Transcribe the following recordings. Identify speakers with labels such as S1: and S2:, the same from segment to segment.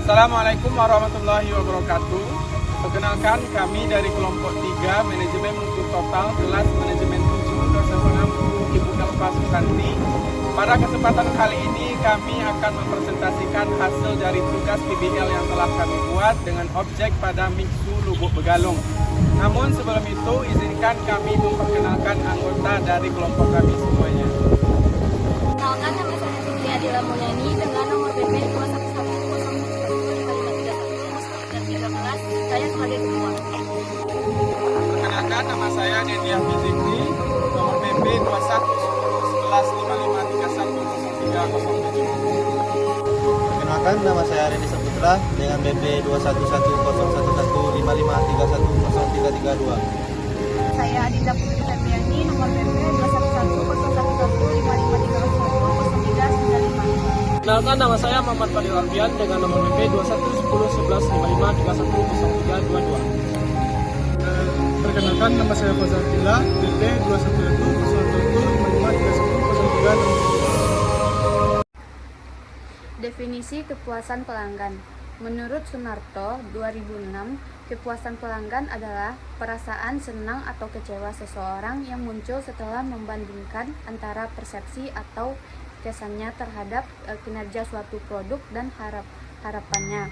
S1: Assalamualaikum warahmatullahi wabarakatuh. Perkenalkan, kami dari kelompok 3 Manajemen Mutu Total kelas Manajemen 7 dosen pengampu Ibu Kalpa Susanti. Pada kesempatan kali ini kami akan mempresentasikan hasil dari tugas PBL yang telah kami buat dengan objek pada Mixu Lubuk Begalung. Namun sebelum itu izinkan kami memperkenalkan anggota dari kelompok kami semuanya.
S2: Kenalkan, nama saya Fitri Adila Mulyani dengan nomor BP 211001331. Saya sebagai ketua.
S1: Perkenalkan, nama saya Dendiah Fizikri, nomor BP 211155310307.
S3: Perkenalkan, nama saya Reni Saputra dengan BP 21101155310332.
S2: Saya Adinda Putri Febriani, nomor BP 211011353010395.
S4: Kenalkan, nama saya Muhammad Fadil Arfian dengan nomor BP 21101155310322.
S5: Perkenalkan, nama saya Fazal Tila, BP 21101055303.
S2: Definisi kepuasan pelanggan. Menurut Sunarto 2006, kepuasan pelanggan adalah perasaan senang atau kecewa seseorang yang muncul setelah membandingkan antara persepsi atau kesannya terhadap kinerja suatu produk dan harapannya.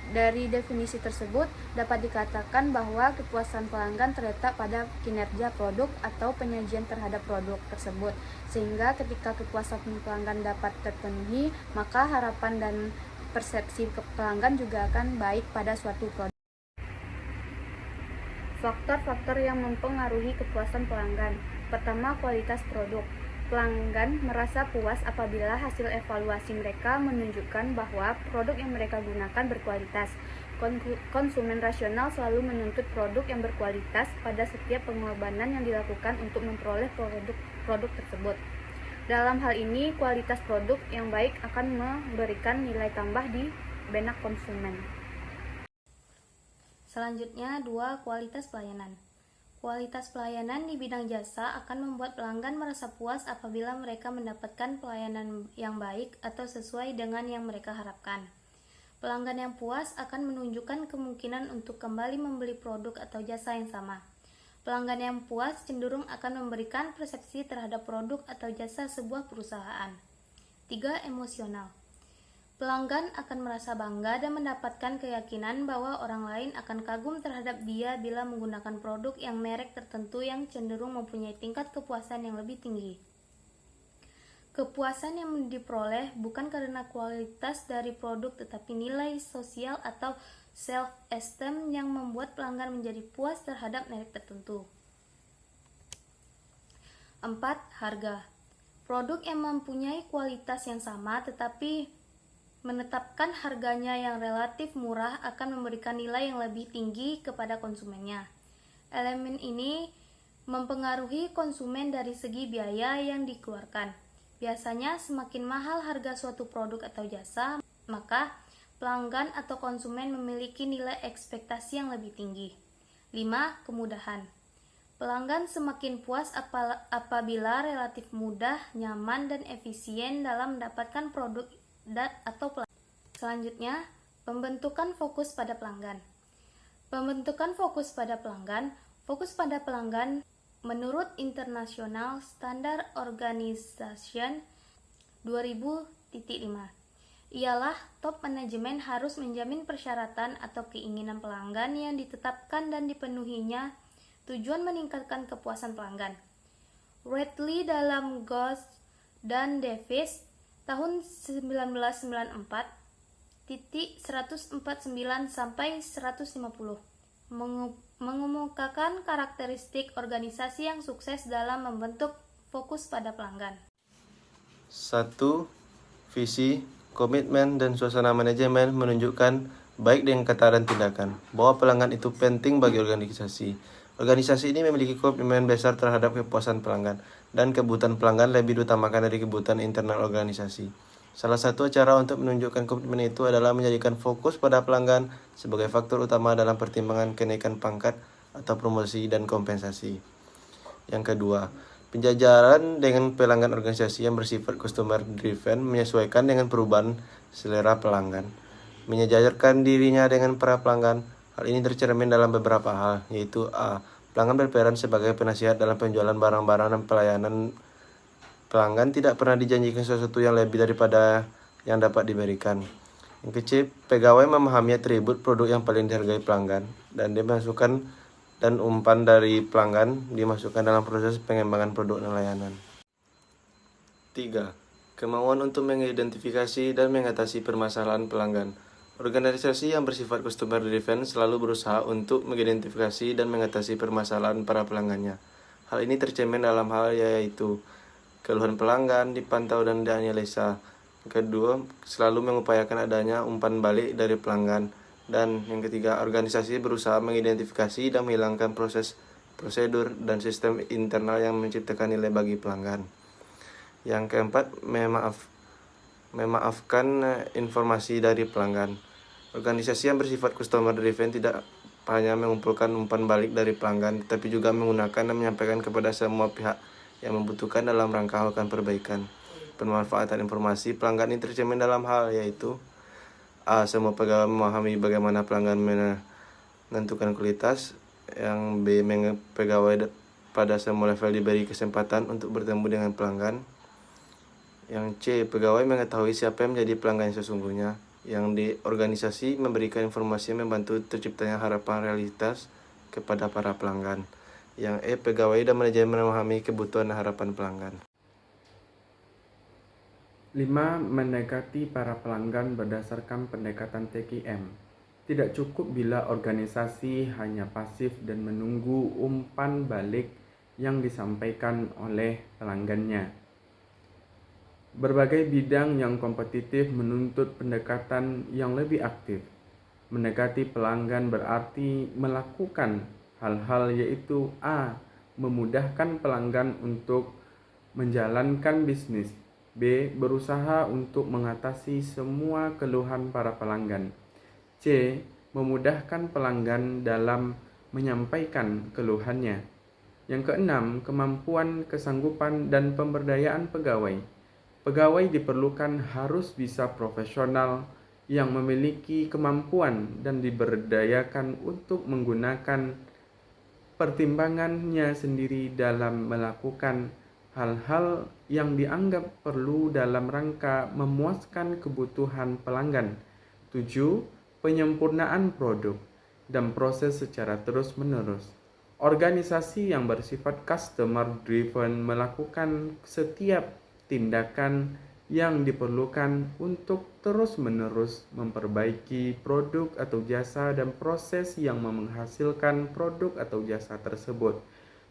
S2: Dari definisi tersebut, dapat dikatakan bahwa kepuasan pelanggan terletak pada kinerja produk atau penyajian terhadap produk tersebut. Sehingga ketika kepuasan pelanggan dapat terpenuhi, maka harapan dan persepsi pelanggan juga akan baik pada suatu produk. Faktor-faktor yang mempengaruhi kepuasan pelanggan. Pertama, kualitas produk. Pelanggan merasa puas apabila hasil evaluasi mereka menunjukkan bahwa produk yang mereka gunakan berkualitas. Konsumen rasional selalu menuntut produk yang berkualitas pada setiap pengorbanan yang dilakukan untuk memperoleh produk tersebut. Dalam hal ini, kualitas produk yang baik akan memberikan nilai tambah di benak konsumen. Selanjutnya, 2. Kualitas pelayanan. Kualitas pelayanan di bidang jasa akan membuat pelanggan merasa puas apabila mereka mendapatkan pelayanan yang baik atau sesuai dengan yang mereka harapkan. Pelanggan yang puas akan menunjukkan kemungkinan untuk kembali membeli produk atau jasa yang sama. Pelanggan yang puas cenderung akan memberikan persepsi terhadap produk atau jasa sebuah perusahaan. 3. Emosional. Pelanggan akan merasa bangga dan mendapatkan keyakinan bahwa orang lain akan kagum terhadap dia bila menggunakan produk yang merek tertentu yang cenderung mempunyai tingkat kepuasan yang lebih tinggi. Kepuasan yang diperoleh bukan karena kualitas dari produk tetapi nilai sosial atau self-esteem yang membuat pelanggan menjadi puas terhadap merek tertentu. 4. Harga. Produk yang mempunyai kualitas yang sama tetapi menetapkan harganya yang relatif murah akan memberikan nilai yang lebih tinggi kepada konsumennya. Elemen ini mempengaruhi konsumen dari segi biaya yang dikeluarkan. Biasanya semakin mahal harga suatu produk atau jasa, maka pelanggan atau konsumen memiliki nilai ekspektasi yang lebih tinggi. 5. Kemudahan. Pelanggan semakin puas apabila relatif mudah, nyaman, dan efisien dalam mendapatkan produk atau pelanggan. Selanjutnya, pembentukan fokus pada pelanggan. Pembentukan fokus pada pelanggan. Fokus pada pelanggan menurut International Standard Organization 2000.5 ialah top manajemen harus menjamin persyaratan atau keinginan pelanggan yang ditetapkan dan dipenuhinya tujuan meningkatkan kepuasan pelanggan. Redley dalam Ghost dan Davis tahun 1994 149 sampai 150 mengemukakan karakteristik organisasi yang sukses dalam membentuk fokus pada pelanggan.
S3: 1. Visi, komitmen, dan suasana manajemen menunjukkan baik dengan kata dan tindakan bahwa pelanggan itu penting bagi organisasi. Organisasi ini memiliki komitmen besar terhadap kepuasan pelanggan dan kebutuhan pelanggan lebih diutamakan dari kebutuhan internal organisasi. Salah satu cara untuk menunjukkan komitmen itu adalah menjadikan fokus pada pelanggan sebagai faktor utama dalam pertimbangan kenaikan pangkat atau promosi dan kompensasi. Yang kedua, penjajaran dengan pelanggan organisasi yang bersifat customer driven menyesuaikan dengan perubahan selera pelanggan. menyejajarkan dirinya dengan para pelanggan. Hal ini tercermin dalam beberapa hal, yaitu A. Pelanggan berperan sebagai penasihat dalam penjualan barang-barang dan pelayanan. Pelanggan tidak pernah dijanjikan sesuatu yang lebih daripada yang dapat diberikan. Yang C. Pegawai memahami atribut produk yang paling dihargai pelanggan, dan dimasukkan dan umpan dari pelanggan dimasukkan dalam proses pengembangan produk dan layanan. 3. Kemauan untuk mengidentifikasi dan mengatasi permasalahan pelanggan. Organisasi yang bersifat customer driven selalu berusaha untuk mengidentifikasi dan mengatasi permasalahan para pelanggannya. Hal ini tercermin dalam hal yaitu keluhan pelanggan dipantau dan dianalisa. Kedua, selalu mengupayakan adanya umpan balik dari pelanggan. Dan yang ketiga, organisasi berusaha mengidentifikasi dan menghilangkan prosedur dan sistem internal yang menciptakan nilai bagi pelanggan. Yang keempat, memaafkan informasi dari pelanggan. Organisasi yang bersifat customer driven tidak hanya mengumpulkan umpan balik dari pelanggan, tetapi juga menggunakan dan menyampaikan kepada semua pihak yang membutuhkan dalam rangka melakukan perbaikan. Pemanfaatan informasi pelanggan ini tercermin dalam hal yaitu A. Semua pegawai memahami bagaimana pelanggan menentukan kualitas. Yang B. Pegawai pada semua level diberi kesempatan untuk bertemu dengan pelanggan. Yang C. Pegawai mengetahui siapa yang menjadi pelanggan yang sesungguhnya. Yang D. Organisasi memberikan informasi yang membantu terciptanya harapan realitas kepada para pelanggan. Yang E. Pegawai dan manajemen memahami kebutuhan dan harapan pelanggan.
S1: 5. Mendekati para pelanggan berdasarkan pendekatan TQM. Tidak cukup bila organisasi hanya pasif dan menunggu umpan balik yang disampaikan oleh pelanggannya. Berbagai bidang yang kompetitif menuntut pendekatan yang lebih aktif. Mendekati pelanggan berarti melakukan hal-hal yaitu A. Memudahkan pelanggan untuk menjalankan bisnis. B. Berusaha untuk mengatasi semua keluhan para pelanggan. C. Memudahkan pelanggan dalam menyampaikan keluhannya. Yang keenam, kemampuan, kesanggupan, dan pemberdayaan pegawai. Pegawai diperlukan harus bisa profesional yang memiliki kemampuan dan diberdayakan untuk menggunakan pertimbangannya sendiri dalam melakukan hal-hal yang dianggap perlu dalam rangka memuaskan kebutuhan pelanggan. 7. Penyempurnaan produk dan proses secara terus-menerus. Organisasi yang bersifat customer driven melakukan setiap tindakan yang diperlukan untuk terus-menerus memperbaiki produk atau jasa dan proses yang menghasilkan produk atau jasa tersebut.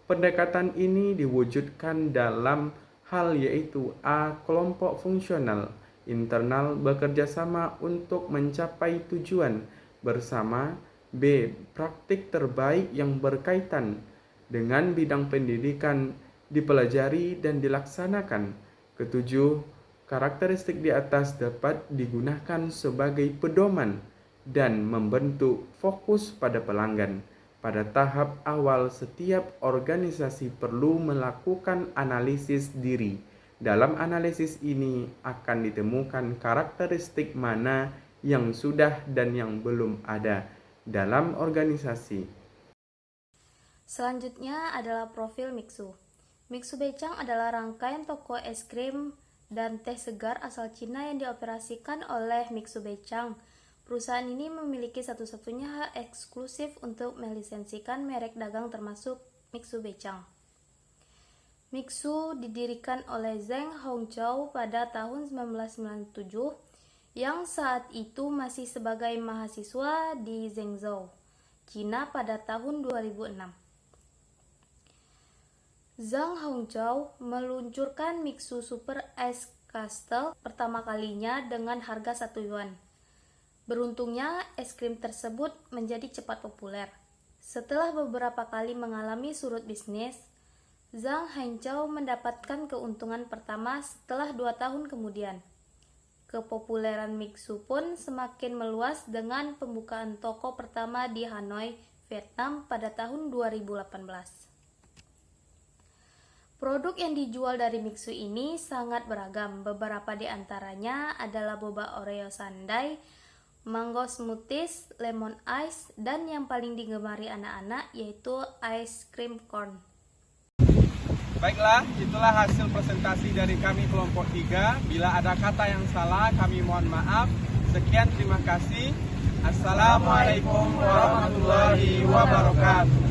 S1: Pendekatan ini diwujudkan dalam hal yaitu A. Kelompok fungsional internal bekerja sama untuk mencapai tujuan bersama. B. Praktik terbaik yang berkaitan dengan bidang pendidikan dipelajari dan dilaksanakan. Ketujuh, karakteristik di atas dapat digunakan sebagai pedoman dan membentuk fokus pada pelanggan. Pada tahap awal, setiap organisasi perlu melakukan analisis diri. Dalam analisis ini akan ditemukan karakteristik mana yang sudah dan yang belum ada dalam organisasi.
S2: Selanjutnya adalah profil Mixu. Mixu Beichang adalah rangkaian toko es krim dan teh segar asal Cina yang dioperasikan oleh Mixu Beichang. Perusahaan ini memiliki satu-satunya hak eksklusif untuk melisensikan merek dagang termasuk Mixu Beichang. Mixu didirikan oleh Zheng Hongzhou pada tahun 1997 yang saat itu masih sebagai mahasiswa di Zhengzhou, Cina pada tahun 2006. Zheng Hongzhou meluncurkan Mixu Super Ice Castle pertama kalinya dengan harga 1 yuan. Beruntungnya, es krim tersebut menjadi cepat populer. Setelah beberapa kali mengalami surut bisnis, Zheng Hongzhou mendapatkan keuntungan pertama setelah 2 tahun kemudian. Kepopuleran Mixu pun semakin meluas dengan pembukaan toko pertama di Hanoi, Vietnam pada tahun 2018. Produk yang dijual dari Mixu ini sangat beragam. Beberapa di antaranya adalah boba Oreo Sundae, mango smoothies, lemon ice, dan yang paling digemari anak-anak yaitu ice cream cone.
S1: Baiklah, itulah hasil presentasi dari kami kelompok 3. Bila ada kata yang salah, kami mohon maaf. Sekian, terima kasih. Assalamualaikum warahmatullahi wabarakatuh.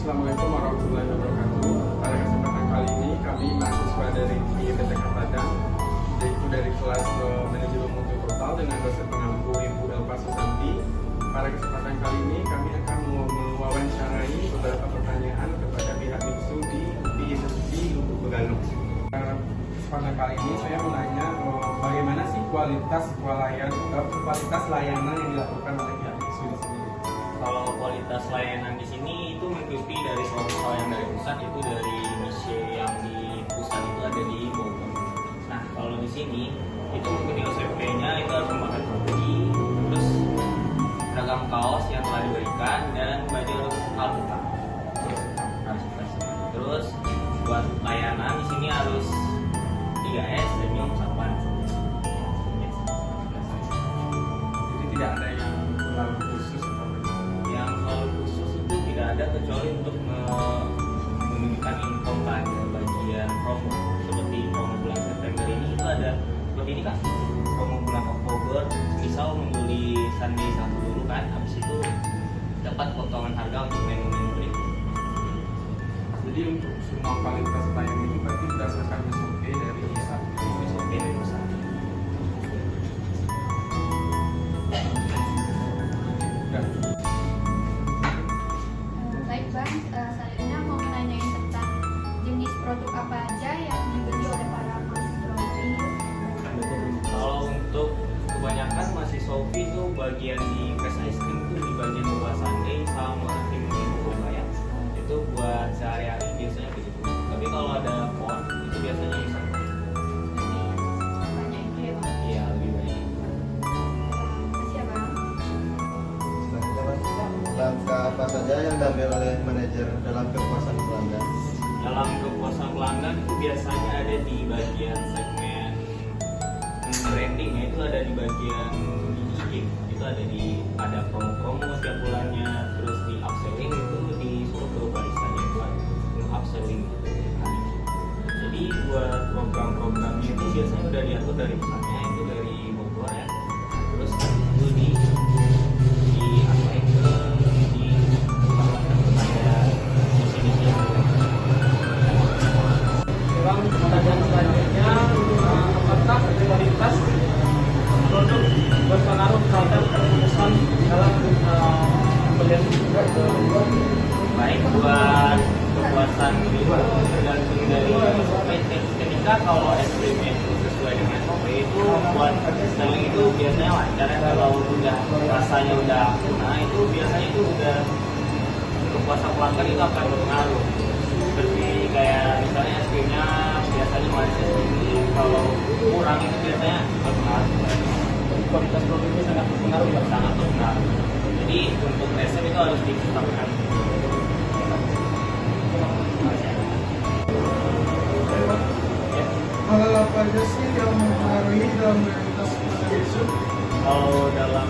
S1: Assalamualaikum warahmatullahi wabarakatuh. Pada kesempatan kali ini kami mahasiswa dari IPTK Padang, yaitu dari kelas manajemen mutu total dengan dosen pengampu Ibu Elva Susanti. Pada kesempatan kali ini kami akan mewawancarai beberapa pertanyaan kepada pihak MIPSU di Institusi Lubuk Begalung. Pada kali ini saya menanya bagaimana sih kualitas layanan yang dilakukan oleh pihak MIPSU di sini.
S6: Kalau kualitas layanan di sini itu mengikuti dari proposal yang dari pusat, itu dari misi yang di pusat itu ada di Bogor. Nah, kalau di sini itu mengikuti OCP-nya itu harus memakai topi, terus seragam kaos yang telah diberikan dan baju harus alpukat. Terus buat layanan di sini harus 3S dan minum sapan.
S1: Jadi tidak ada yang terlalu khusus atau
S6: yang selalu khusus itu tidak ada kecuali untuk menunjukkan info pada bagian promo, seperti promo bulan September ini itu ada seperti ini kan, promo bulan Oktober misal membeli sundae satu dulu kan, habis itu dapat potongan harga untuk menu-menu berikut.
S1: Jadi untuk semua kualitas layanan itu berarti berdasarkan SOP dari
S6: SOP dari pusat.
S7: Baik Bang, selanjutnya mau menanyain tentang jenis produk apa aja yang dibeli oleh para mahasiswa ini.
S6: Kalau untuk kebanyakan mahasiswa itu bagian di fresh ice cream itu di bagian buah sundae sama tim boba ya, itu buat sehari-hari biasanya begitu. Tapi kalau ada cone itu biasanya bisa
S7: Lebih banyak itu ya Bang.
S6: iya lebih banyak.
S7: Makasih ya Bang.
S3: Langkah apa saja yang diambil oleh manajer dalam kepuasan pelanggan?
S6: Dalam kepuasan pelanggan itu biasanya ada di bagian segmen branding, itu ada di bagian IG, itu ada promo-promo setiap bulannya, terus di upselling itu disuruh ke baristanya buat upselling hari. Jadi buat program-programnya itu biasanya udah diatur dari pusatnya, itu dari Bogor ya, terus itu di
S4: Dalam pertanyaan selanjutnya, apakah kualitas produk berpengaruh terhadap keputusan dalam pembelian?
S6: baik buat kepuasan itu tergantung dari SOP. Ketika kalau es krimnya itu sesuai dengan SOP itu buat selling itu biasanya lancar ya. Kalau udah rasanya udah nah itu biasanya itu udah kepuasan pelanggan itu akan berpengaruh. Seperti kayak misalnya es krimnya biasanya manis segini, kalau kurang itu biasanya berpengaruh.
S4: Kualitas produknya sangat berpengaruh ya.
S6: Sangat berpengaruh. Jadi untuk resep itu harus ditetapkan.
S5: Hal apa aja sih yang mempengaruhi dalam realitas produk itu?
S6: Kalau dalam